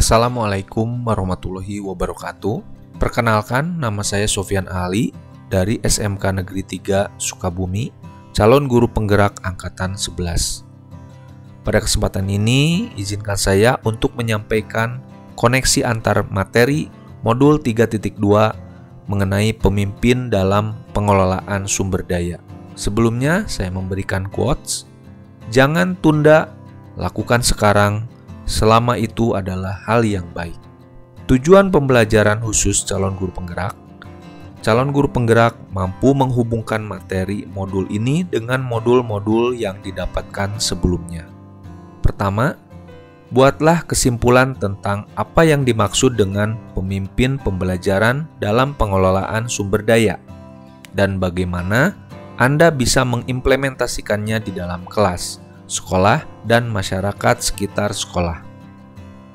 Assalamualaikum warahmatullahi wabarakatuh. Perkenalkan, nama saya Sofyan Ali dari SMK Negeri 3 Sukabumi, calon guru penggerak angkatan 11. Pada kesempatan ini, izinkan saya untuk menyampaikan koneksi antar materi modul 3.2 mengenai pemimpin dalam pengelolaan sumber daya. Sebelumnya, saya memberikan quotes, "Jangan tunda, lakukan sekarang, selama itu adalah hal yang baik." Tujuan pembelajaran khusus calon guru penggerak. Calon guru penggerak mampu menghubungkan materi modul ini dengan modul-modul yang didapatkan sebelumnya. Pertama, buatlah kesimpulan tentang apa yang dimaksud dengan pemimpin pembelajaran dalam pengelolaan sumber daya dan bagaimana Anda bisa mengimplementasikannya di dalam kelas, sekolah, dan masyarakat sekitar sekolah.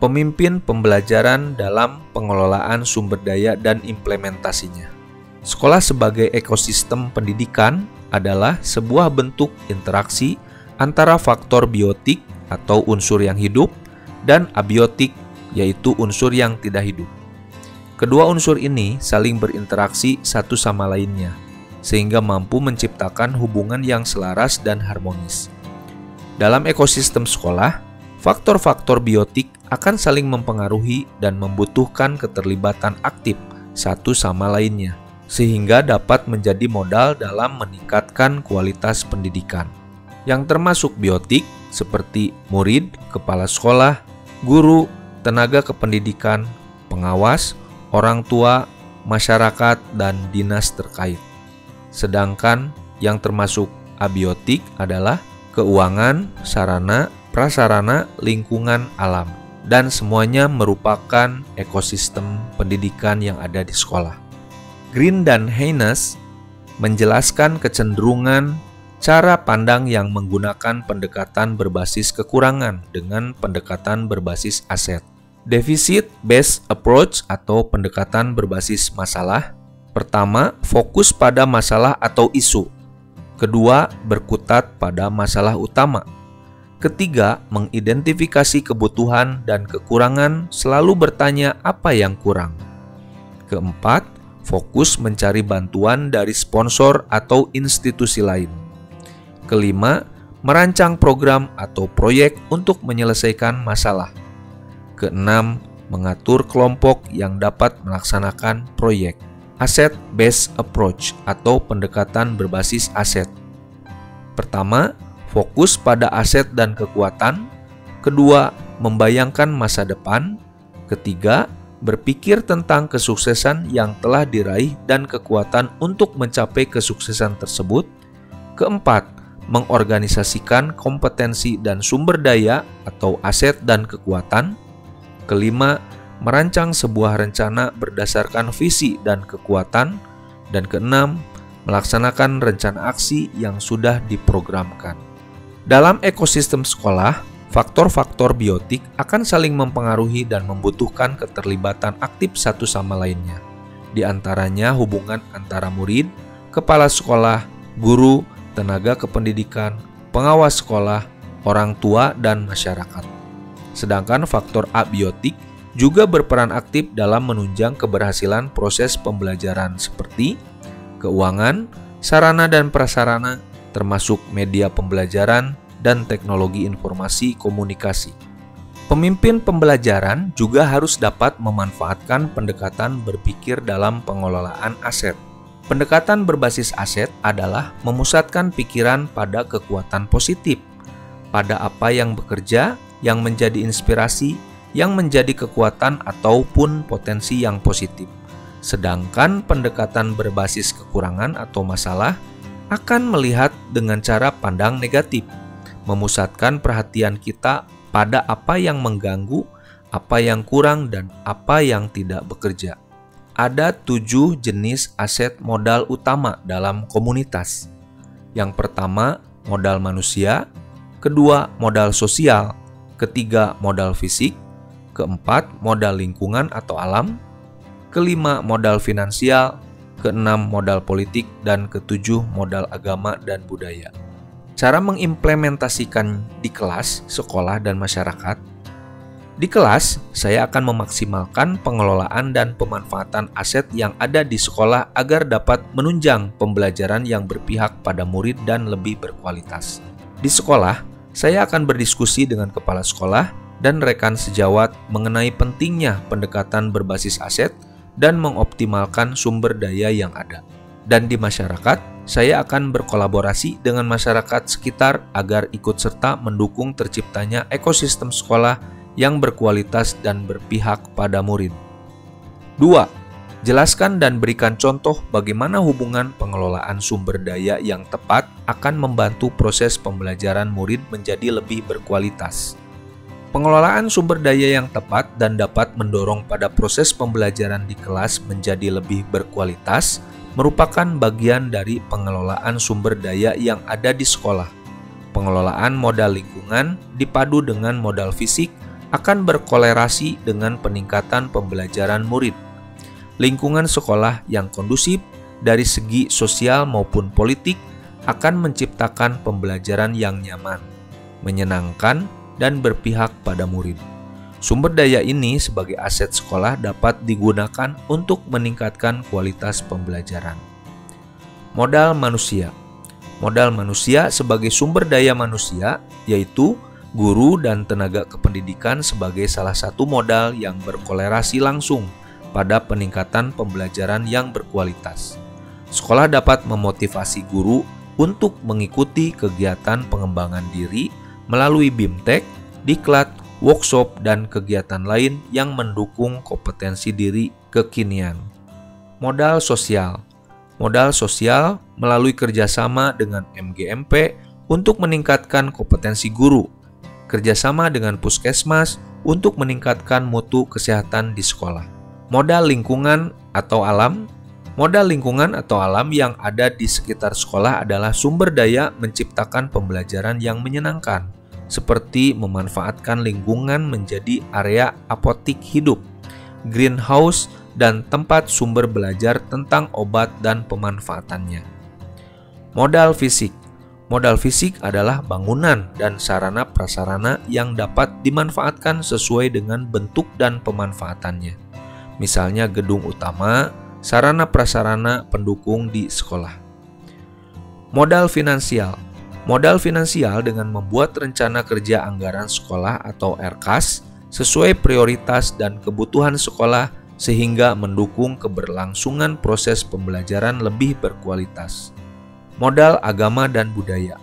Pemimpin pembelajaran dalam pengelolaan sumber daya dan implementasinya. Sekolah sebagai ekosistem pendidikan adalah sebuah bentuk interaksi antara faktor biotik atau unsur yang hidup dan abiotik, yaitu unsur yang tidak hidup. Kedua unsur ini saling berinteraksi satu sama lainnya, sehingga mampu menciptakan hubungan yang selaras dan harmonis. Dalam ekosistem sekolah, faktor-faktor biotik akan saling mempengaruhi dan membutuhkan keterlibatan aktif satu sama lainnya, sehingga dapat menjadi modal dalam meningkatkan kualitas pendidikan. Yang termasuk biotik seperti murid, kepala sekolah, guru, tenaga kependidikan, pengawas, orang tua, masyarakat, dan dinas terkait. Sedangkan yang termasuk abiotik adalah keuangan, sarana, prasarana, lingkungan alam, dan semuanya merupakan ekosistem pendidikan yang ada di sekolah. Green dan Haynes menjelaskan kecenderungan cara pandang yang menggunakan pendekatan berbasis kekurangan dengan pendekatan berbasis aset. Deficit-based approach atau pendekatan berbasis masalah. Pertama, fokus pada masalah atau isu. Kedua, berkutat pada masalah utama. Ketiga, mengidentifikasi kebutuhan dan kekurangan, selalu bertanya apa yang kurang. Keempat, fokus mencari bantuan dari sponsor atau institusi lain. Kelima, merancang program atau proyek untuk menyelesaikan masalah. Keenam, mengatur kelompok yang dapat melaksanakan proyek. Asset-based approach atau pendekatan berbasis aset. Pertama, fokus pada aset dan kekuatan. Kedua, membayangkan masa depan. Ketiga, berpikir tentang kesuksesan yang telah diraih dan kekuatan untuk mencapai kesuksesan tersebut. Keempat, mengorganisasikan kompetensi dan sumber daya atau aset dan kekuatan. Kelima, merancang sebuah rencana berdasarkan visi dan kekuatan. Dan keenam, melaksanakan rencana aksi yang sudah diprogramkan. Dalam ekosistem sekolah, faktor-faktor biotik akan saling mempengaruhi dan membutuhkan keterlibatan aktif satu sama lainnya. Di antaranya hubungan antara murid, kepala sekolah, guru, tenaga kependidikan, pengawas sekolah, orang tua, dan masyarakat. Sedangkan faktor abiotik juga berperan aktif dalam menunjang keberhasilan proses pembelajaran seperti keuangan, sarana dan prasarana, termasuk media pembelajaran dan teknologi informasi komunikasi. Pemimpin pembelajaran juga harus dapat memanfaatkan pendekatan berpikir dalam pengelolaan aset. Pendekatan berbasis aset adalah memusatkan pikiran pada kekuatan positif, pada apa yang bekerja, yang menjadi inspirasi, yang menjadi kekuatan ataupun potensi yang positif. Sedangkan pendekatan berbasis kekurangan atau masalah akan melihat dengan cara pandang negatif, memusatkan perhatian kita pada apa yang mengganggu, apa yang kurang, dan apa yang tidak bekerja. Ada 7 jenis aset modal utama dalam komunitas. Yang pertama, modal manusia. Kedua, modal sosial. Ketiga, modal fisik. Keempat, modal lingkungan atau alam. Kelima, modal finansial. Keenam, modal politik. Dan ketujuh, modal agama dan budaya. Cara mengimplementasikan di kelas, sekolah, dan masyarakat. Di kelas, saya akan memaksimalkan pengelolaan dan pemanfaatan aset yang ada di sekolah agar dapat menunjang pembelajaran yang berpihak pada murid dan lebih berkualitas. Di sekolah, saya akan berdiskusi dengan kepala sekolah dan rekan sejawat mengenai pentingnya pendekatan berbasis aset dan mengoptimalkan sumber daya yang ada. Dan di masyarakat, saya akan berkolaborasi dengan masyarakat sekitar agar ikut serta mendukung terciptanya ekosistem sekolah yang berkualitas dan berpihak pada murid. 2. Jelaskan dan berikan contoh bagaimana hubungan pengelolaan sumber daya yang tepat akan membantu proses pembelajaran murid menjadi lebih berkualitas. Pengelolaan sumber daya yang tepat dan dapat mendorong pada proses pembelajaran di kelas menjadi lebih berkualitas merupakan bagian dari pengelolaan sumber daya yang ada di sekolah. Pengelolaan modal lingkungan dipadu dengan modal fisik akan berkolerasi dengan peningkatan pembelajaran murid. Lingkungan sekolah yang kondusif dari segi sosial maupun politik akan menciptakan pembelajaran yang nyaman, menyenangkan, dan berpihak pada murid. Sumber daya ini sebagai aset sekolah dapat digunakan untuk meningkatkan kualitas pembelajaran. Modal manusia. Modal manusia sebagai sumber daya manusia yaitu guru dan tenaga kependidikan sebagai salah satu modal yang berkolerasi langsung pada peningkatan pembelajaran yang berkualitas. Sekolah dapat memotivasi guru untuk mengikuti kegiatan pengembangan diri melalui BIMTEK, diklat, workshop, dan kegiatan lain yang mendukung kompetensi diri kekinian. Modal sosial. Modal sosial melalui kerjasama dengan MGMP untuk meningkatkan kompetensi guru, kerjasama dengan puskesmas untuk meningkatkan mutu kesehatan di sekolah. Modal lingkungan atau alam. Modal lingkungan atau alam yang ada di sekitar sekolah adalah sumber daya menciptakan pembelajaran yang menyenangkan, seperti memanfaatkan lingkungan menjadi area apotik hidup, greenhouse, dan tempat sumber belajar tentang obat dan pemanfaatannya. Modal fisik. Modal fisik adalah bangunan dan sarana prasarana yang dapat dimanfaatkan sesuai dengan bentuk dan pemanfaatannya. Misalnya gedung utama, sarana prasarana pendukung di sekolah. Modal finansial. Modal finansial dengan membuat rencana kerja anggaran sekolah atau RKAS sesuai prioritas dan kebutuhan sekolah sehingga mendukung keberlangsungan proses pembelajaran lebih berkualitas. Modal agama dan budaya.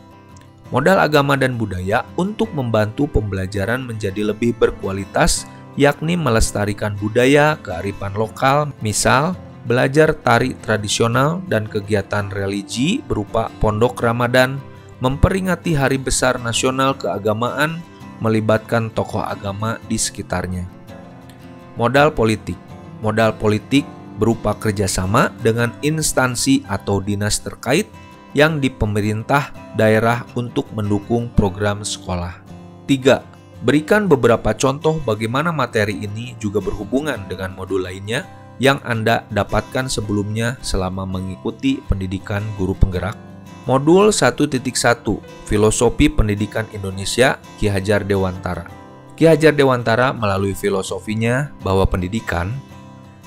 Modal agama dan budaya untuk membantu pembelajaran menjadi lebih berkualitas, yakni melestarikan budaya kearifan lokal, misal belajar tari tradisional dan kegiatan religi berupa pondok Ramadan, memperingati hari besar nasional keagamaan, melibatkan tokoh agama di sekitarnya. Modal politik. Modal politik berupa kerjasama dengan instansi atau dinas terkait yang di pemerintah daerah untuk mendukung program sekolah. 3. Berikan beberapa contoh bagaimana materi ini juga berhubungan dengan modul lainnya yang Anda dapatkan sebelumnya selama mengikuti pendidikan guru penggerak. Modul 1.1 Filosofi Pendidikan Indonesia Ki Hajar Dewantara. Ki Hajar Dewantara melalui filosofinya bahwa pendidikan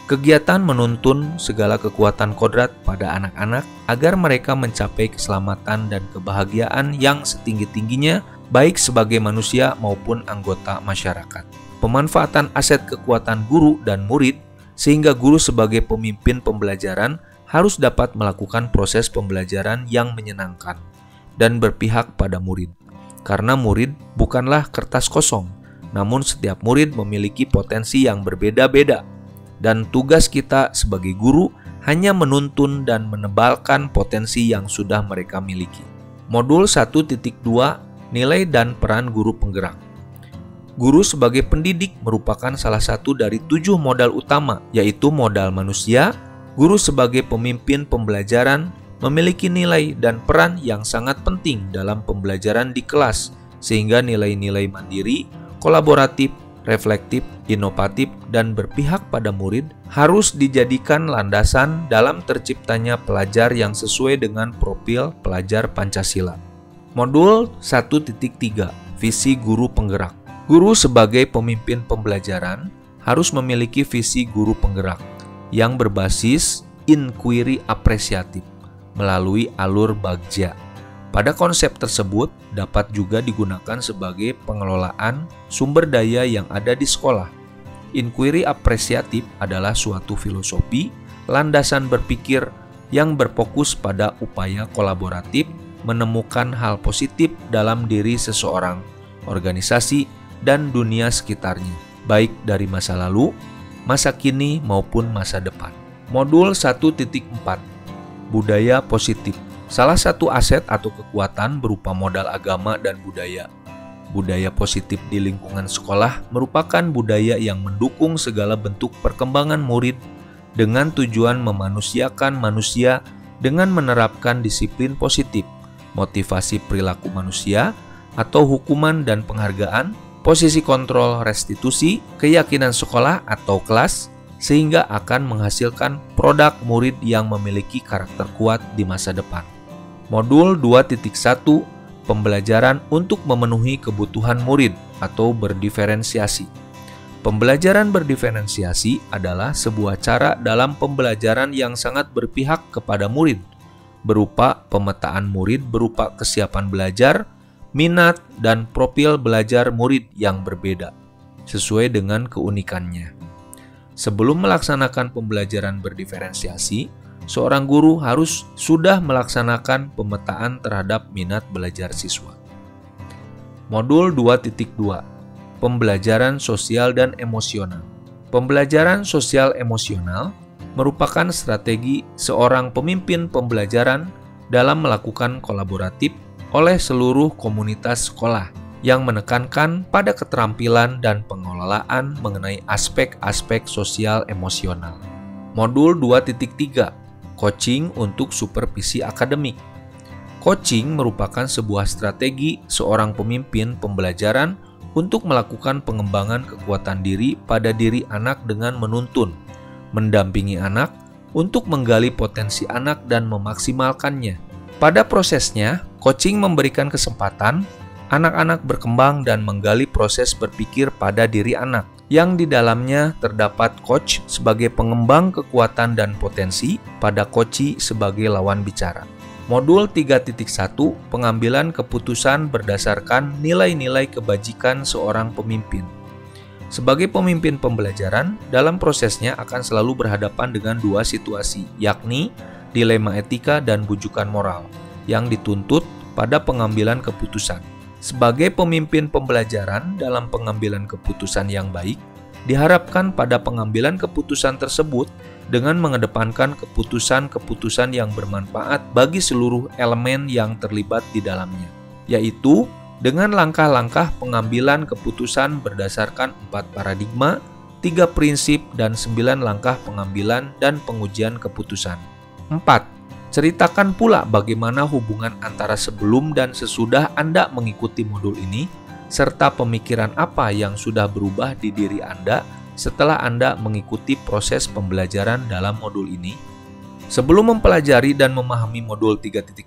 kegiatan menuntun segala kekuatan kodrat pada anak-anak agar mereka mencapai keselamatan dan kebahagiaan yang setinggi-tingginya baik sebagai manusia maupun anggota masyarakat. Pemanfaatan aset kekuatan guru dan murid sehingga guru sebagai pemimpin pembelajaran harus dapat melakukan proses pembelajaran yang menyenangkan dan berpihak pada murid. Karena murid bukanlah kertas kosong, namun setiap murid memiliki potensi yang berbeda-beda. Dan tugas kita sebagai guru hanya menuntun dan menebalkan potensi yang sudah mereka miliki. Modul 1.2 Nilai dan peran guru penggerak. Guru sebagai pendidik merupakan salah satu dari 7 modal utama, yaitu modal manusia. Guru sebagai pemimpin pembelajaran memiliki nilai dan peran yang sangat penting dalam pembelajaran di kelas, sehingga nilai-nilai mandiri, kolaboratif, reflektif, inovatif, dan berpihak pada murid harus dijadikan landasan dalam terciptanya pelajar yang sesuai dengan profil pelajar Pancasila. Modul 1.3 Visi Guru Penggerak. Guru sebagai pemimpin pembelajaran harus memiliki visi guru penggerak yang berbasis inquiry apresiatif melalui alur bagja. Pada konsep tersebut dapat juga digunakan sebagai pengelolaan sumber daya yang ada di sekolah. Inquiry apresiatif adalah suatu filosofi, landasan berpikir yang berfokus pada upaya kolaboratif menemukan hal positif dalam diri seseorang, organisasi, dan dunia sekitarnya, baik dari masa lalu, masa kini, maupun masa depan. Modul 1.4 Budaya Positif. Salah satu aset atau kekuatan berupa modal agama dan budaya. Budaya positif di lingkungan sekolah merupakan budaya yang mendukung segala bentuk perkembangan murid dengan tujuan memanusiakan manusia dengan menerapkan disiplin positif, motivasi perilaku manusia, atau hukuman dan penghargaan, posisi kontrol restitusi, keyakinan sekolah atau kelas, sehingga akan menghasilkan produk murid yang memiliki karakter kuat di masa depan. Modul 2.1 Pembelajaran untuk memenuhi kebutuhan murid atau berdiferensiasi. Pembelajaran berdiferensiasi adalah sebuah cara dalam pembelajaran yang sangat berpihak kepada murid, berupa pemetaan murid berupa kesiapan belajar, minat, dan profil belajar murid yang berbeda, sesuai dengan keunikannya. Sebelum melaksanakan pembelajaran berdiferensiasi, seorang guru harus sudah melaksanakan pemetaan terhadap minat belajar siswa. Modul 2.2 Pembelajaran Sosial dan Emosional. Pembelajaran sosial emosional merupakan strategi seorang pemimpin pembelajaran dalam melakukan kolaboratif oleh seluruh komunitas sekolah yang menekankan pada keterampilan dan pengelolaan mengenai aspek-aspek sosial emosional. Modul 2.3 Coaching untuk supervisi akademik. Coaching merupakan sebuah strategi seorang pemimpin pembelajaran untuk melakukan pengembangan kekuatan diri pada diri anak dengan menuntun, mendampingi anak untuk menggali potensi anak dan memaksimalkannya. Pada prosesnya, coaching memberikan kesempatan anak-anak berkembang dan menggali proses berpikir pada diri anak, yang di dalamnya terdapat coach sebagai pengembang kekuatan dan potensi, pada coachee sebagai lawan bicara. Modul 3.1 Pengambilan keputusan berdasarkan nilai-nilai kebajikan seorang pemimpin. Sebagai pemimpin pembelajaran, dalam prosesnya akan selalu berhadapan dengan dua situasi, yakni dilema etika dan bujukan moral yang dituntut pada pengambilan keputusan. Sebagai pemimpin pembelajaran dalam pengambilan keputusan yang baik, diharapkan pada pengambilan keputusan tersebut dengan mengedepankan keputusan-keputusan yang bermanfaat bagi seluruh elemen yang terlibat di dalamnya, yaitu dengan langkah-langkah pengambilan keputusan berdasarkan 4 paradigma, 3 prinsip, dan 9 langkah pengambilan dan pengujian keputusan. 4. Ceritakan pula bagaimana hubungan antara sebelum dan sesudah Anda mengikuti modul ini, serta pemikiran apa yang sudah berubah di diri Anda setelah Anda mengikuti proses pembelajaran dalam modul ini. Sebelum mempelajari dan memahami modul 3.2,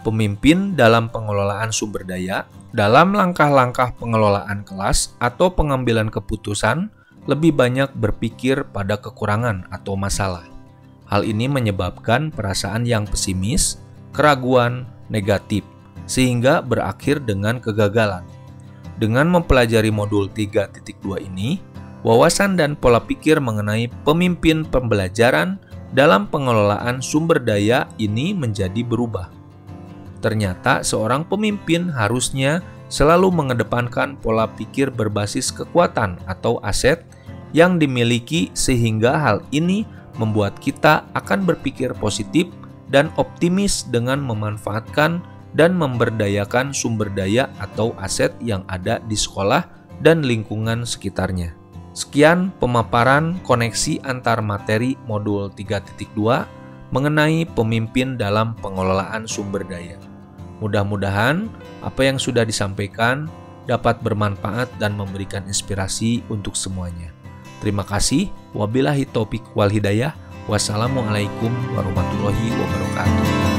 pemimpin dalam pengelolaan sumber daya, dalam langkah-langkah pengelolaan kelas atau pengambilan keputusan, lebih banyak berpikir pada kekurangan atau masalah. Hal ini menyebabkan perasaan yang pesimis, keraguan, negatif, sehingga berakhir dengan kegagalan. Dengan mempelajari modul 3.2 ini, wawasan dan pola pikir mengenai pemimpin pembelajaran dalam pengelolaan sumber daya ini menjadi berubah. Ternyata seorang pemimpin harusnya selalu mengedepankan pola pikir berbasis kekuatan atau aset yang dimiliki, sehingga hal ini membuat kita akan berpikir positif dan optimis dengan memanfaatkan dan memberdayakan sumber daya atau aset yang ada di sekolah dan lingkungan sekitarnya. Sekian pemaparan koneksi antar materi modul 3.2 mengenai pemimpin dalam pengelolaan sumber daya. Mudah-mudahan apa yang sudah disampaikan dapat bermanfaat dan memberikan inspirasi untuk semuanya. Terima kasih. Wabillahi taufik wal hidayah. Wassalamualaikum warahmatullahi wabarakatuh.